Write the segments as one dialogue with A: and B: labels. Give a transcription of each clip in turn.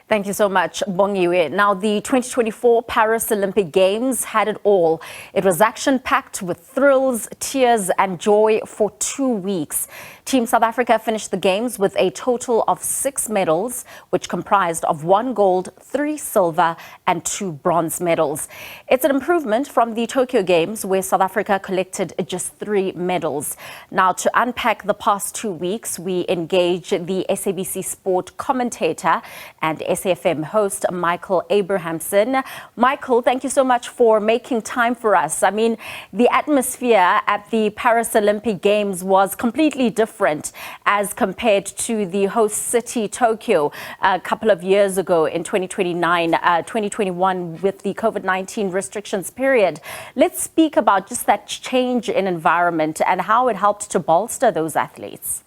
A: Thank you so much, Bongiwe. Now, the 2024 Paris Olympic Games had it all. It was action-packed with thrills, tears and joy for 2 weeks. Team South Africa finished the Games with a total of 6 medals, which comprised of 1 gold, 3 silver and 2 bronze medals. It's an improvement from the Tokyo Games, where South Africa collected just 3 medals. Now, to unpack the past 2 weeks, we engage the SABC Sport commentator and SAFM host Michael Abrahamson. Michael, thank you so much for making time for us. I mean, the atmosphere at the Paris Olympic Games was completely different as compared to the host city, Tokyo, a couple of years ago in 2021 with the COVID-19 restrictions period. Let's speak about just that change in environment and how it helped to bolster those athletes.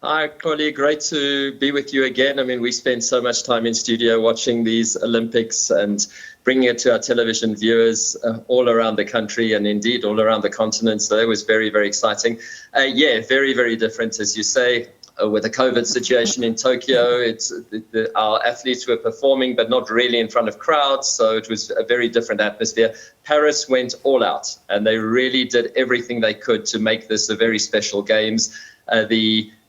B: Hi, Collie. Great to be with you again. I mean, we spend so much time in studio watching these Olympics and bringing it to our television viewers all around the country and indeed all around the continent. So it was very, very exciting. Yeah, very, very different, as you say. With the COVID situation in Tokyo, our athletes were performing, but not really in front of crowds. So it was a very different atmosphere. Paris went all out and they really did everything they could to make this a very special Games.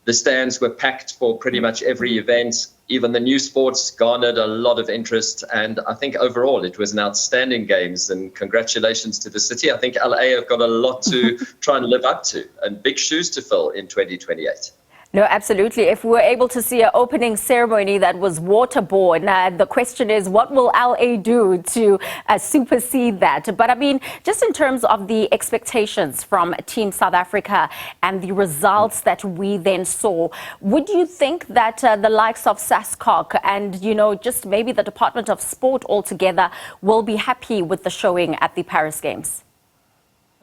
B: The stands were packed for pretty much every event. Even the new sports garnered a lot of interest. And I think overall it was an outstanding Games, and congratulations to the city. I think LA have got a lot to try and live up to and big shoes to fill in 2028.
A: No, absolutely. If we're able to see an opening ceremony that was waterborne, the question is, what will LA do to supersede that? But I mean, just in terms of the expectations from Team South Africa and the results that we then saw, would you think that the likes of SASCOC and, just maybe the Department of Sport altogether will be happy with the showing at the Paris Games?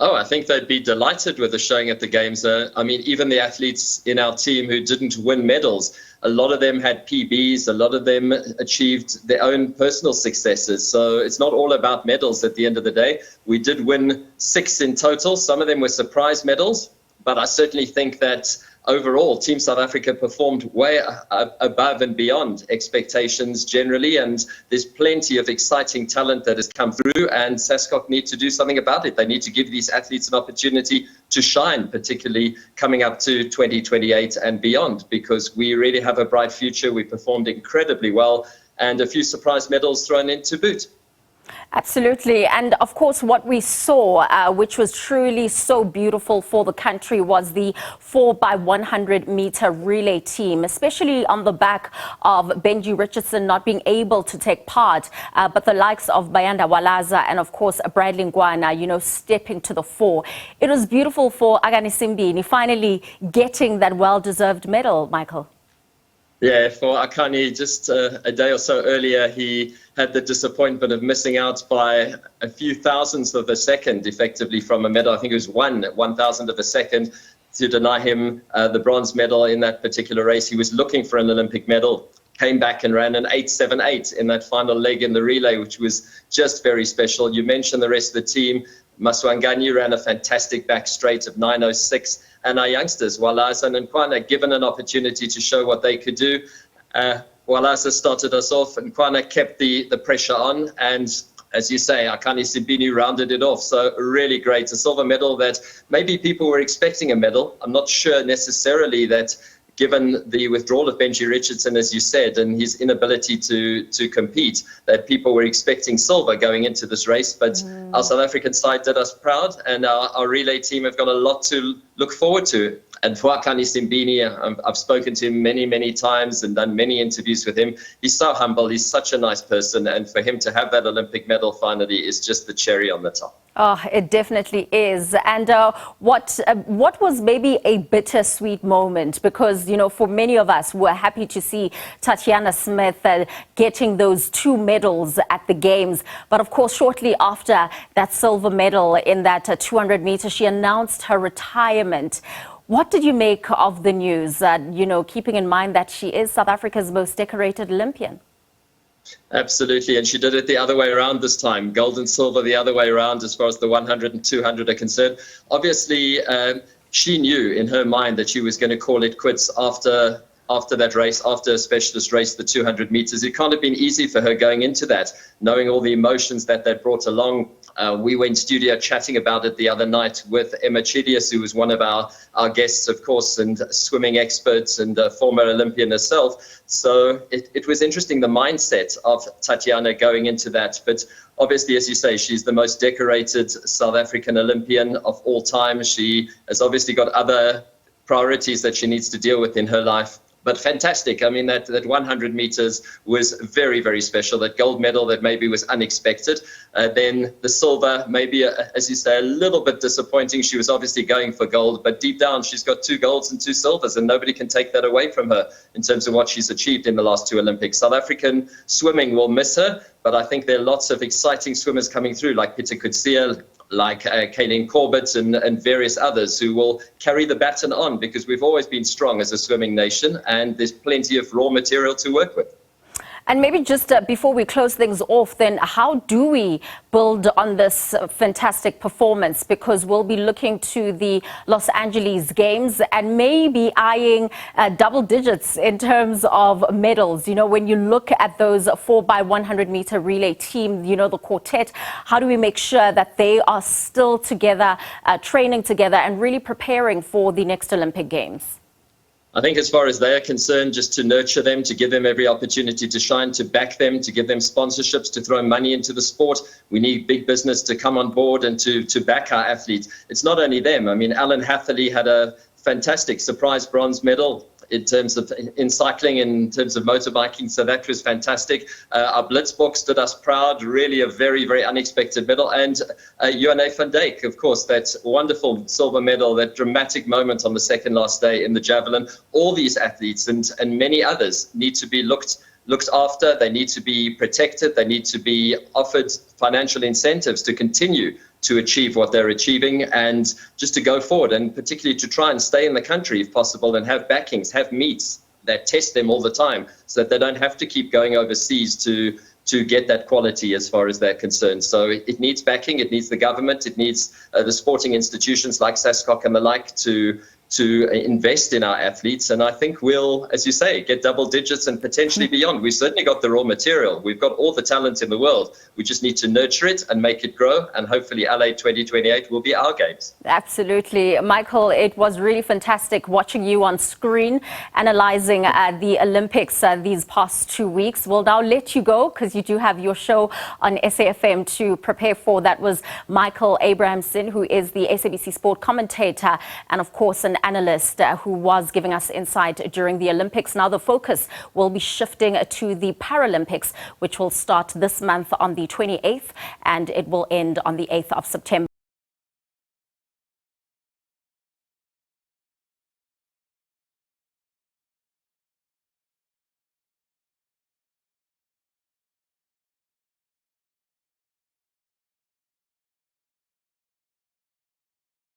B: Oh, I think they'd be delighted with the showing at the Games. I mean, even the athletes in our team who didn't win medals, a lot of them had PBs, a lot of them achieved their own personal successes. So it's not all about medals at the end of the day. We did win 6 in total. Some of them were surprise medals, but I certainly think that overall, Team South Africa performed way above and beyond expectations generally, and there's plenty of exciting talent that has come through, and SASCOC need to do something about it. They need to give these athletes an opportunity to shine, particularly coming up to 2028 and beyond, because we really have a bright future. We performed incredibly well, and a few surprise medals thrown in to boot.
A: Absolutely. And of course, what we saw, which was truly so beautiful for the country, was the 4x100 meter relay team, especially on the back of Benji Richardson not being able to take part. But the likes of Bayanda Walaza and, of course, Bradley Ngwana, stepping to the fore. It was beautiful for Agani Simbini finally getting that well-deserved medal, Michael.
B: Yeah, for Akani, just a day or so earlier, he had the disappointment of missing out by a few thousandths of a second, effectively, from a medal. I think it was 1,000th of a second to deny him the bronze medal in that particular race. He was looking for an Olympic medal, came back and ran an 8.78 in that final leg in the relay, which was just very special. You mentioned the rest of the team. Maswanganyi ran a fantastic back straight of 9.06. And our youngsters, Walaza and Nkwana, given an opportunity to show what they could do. Walaza started us off, and Nkwana kept the pressure on. And as you say, Akani Simbini rounded it off. So really great. A silver medal that maybe people were expecting a medal. I'm not sure necessarily that, given the withdrawal of Benji Richardson, as you said, and his inability to compete, that people were expecting silver going into this race. But our South African side did us proud, and our relay team have got a lot to look forward to. And for Akani Simbini, I've spoken to him many, many times and done many interviews with him. He's so humble. He's such a nice person. And for him to have that Olympic medal finally is just the cherry on the top.
A: Oh, it definitely is. And what was maybe a bittersweet moment? Because, for many of us, we're happy to see Tatjana Smith getting those 2 medals at the Games. But of course, shortly after that silver medal in that 200 meters, she announced her retirement. What did you make of the news, keeping in mind that she is South Africa's most decorated Olympian?
B: Absolutely, and she did it the other way around this time. Gold and silver the other way around as far as the 100 and 200 are concerned. Obviously, she knew in her mind that she was going to call it quits after after that race, after a specialist race, the 200 meters. It can't have been easy for her going into that, knowing all the emotions that brought along. We were in studio chatting about it the other night with Emma Chidius, who was one of our guests, of course, and swimming experts and former Olympian herself. So it was interesting, the mindset of Tatjana going into that. But obviously, as you say, she's the most decorated South African Olympian of all time. She has obviously got other priorities that she needs to deal with in her life. But fantastic. I mean, that 100 meters was very, very special. That gold medal that maybe was unexpected. Then the silver, maybe, as you say, a little bit disappointing. She was obviously going for gold, but deep down, she's got 2 golds and 2 silvers, and nobody can take that away from her in terms of what she's achieved in the last 2 Olympics. South African swimming will miss her, but I think there are lots of exciting swimmers coming through, like Peter Kutsia, like Kaylin Corbett and various others who will carry the baton on, because we've always been strong as a swimming nation and there's plenty of raw material to work with.
A: And maybe just before we close things off, then how do we build on this fantastic performance? Because we'll be looking to the Los Angeles Games and maybe eyeing double digits in terms of medals. You know, when you look at those 4x100 meter relay team, you know, the quartet, how do we make sure that they are still together, training together and really preparing for the next Olympic Games?
B: I think as far as they are concerned, just to nurture them, to give them every opportunity to shine, to back them, to give them sponsorships, to throw money into the sport. We need big business to come on board and to back our athletes. It's not only them. I mean, Alan Hatherley had a fantastic surprise bronze medal in terms of in cycling, in terms of motorbiking, so that was fantastic. Our Blitzboks stood us proud, really a very, very unexpected medal. And Johanne van Dijk, of course, that wonderful silver medal, that dramatic moment on the second last day in the javelin. All these athletes and many others need to be looked after, they need to be protected, they need to be offered financial incentives to continue to achieve what they're achieving and just to go forward, and particularly to try and stay in the country if possible and have backings, have meets that test them all the time so that they don't have to keep going overseas to get that quality as far as they're concerned. So it needs backing, it needs the government, it needs the sporting institutions like SASCOC and the like to invest in our athletes. And I think we'll, as you say, get double digits and potentially beyond. We've certainly got the raw material. We've got all the talent in the world. We just need to nurture it and make it grow. And hopefully LA 2028 will be our games.
A: Absolutely. Michael, it was really fantastic watching you on screen, analyzing the Olympics these past 2 weeks. We'll now let you go because you do have your show on SAFM to prepare for. That was Michael Abrahamson, who is the SABC Sport commentator and, of course, an analyst who was giving us insight during the Olympics. Now the focus will be shifting to the Paralympics, which will start this month on the 28th and it will end on the 8th of September.